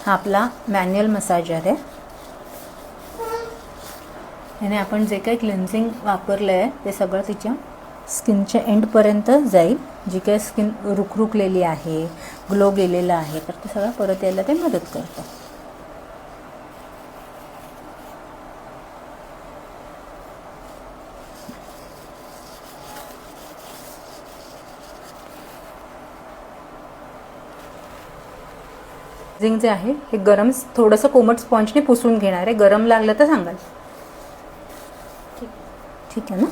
हा आपला manual massager आहे. याने आपण जे काही क्लिन्झिंग वापरलं आहे ते सगळं तिच्या स्किनच्या एंडपर्यंत जाईल. जी काही स्किन रुखरुखलेली आहे, ग्लो गेलेला आहे, तर ते सगळं परत यायला ते मदत करतं. क्लिन्झिंग जे आहे हे गरम थोडंसं कोमट स्पॉन्जने पुसून घेणार आहे. गरम लागलं तर सांगाल. ठीक आहे ना.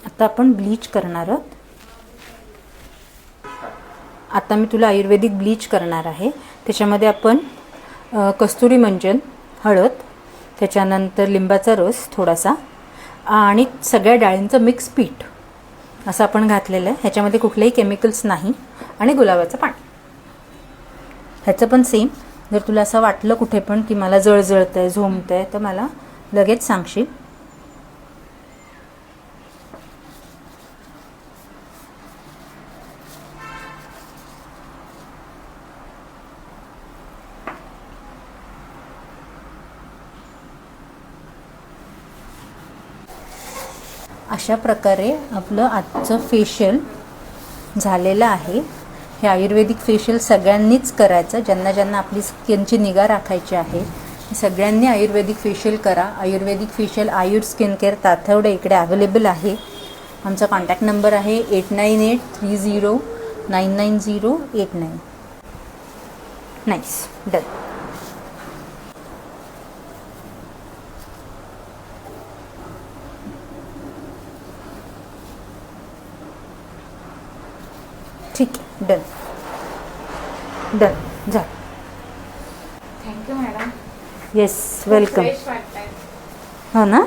आता आपण ब्लीच करणार आहोत. आता मी तुला आयुर्वेदिक ब्लीच करणार आहे. त्याच्यामध्ये आपण कस्तुरी मंजन, हळद, त्याच्यानंतर लिंबाचा रस थोडासा आणि सगळ्या डाळींचं मिक्स पीठ असं आपण घातलेलं आहे. ह्याच्यामध्ये कुठलेही केमिकल्स नाही आणि गुलाबाचं पाणी. ह्याचं पण सेम, जर तुला असं वाटलं कुठे पण की मला जळजळतंय, झोंबतंय, तर मला लगेच सांगशील. अशा प्रकारे आपलं आजचं फेशियल झालेलं आहे. हे आयुर्वेदिक फेशियल सगळ्यांनीच करायचं. ज्यांना ज्यांना आपली स्किनची निगा राखायची आहे सगळ्यांनी आयुर्वेदिक फेशियल करा. आयुर्वेदिक फेशियल आयुर स्किन केअर ताथवडे इकडे अवेलेबल आहे. आमचा कॉन्टॅक्ट नंबर आहे 8983099089. Nice, done. ठीक आहे, डन डन जा. Thank you madam. Yes, welcome. Fresh वाटतंय. हो ना.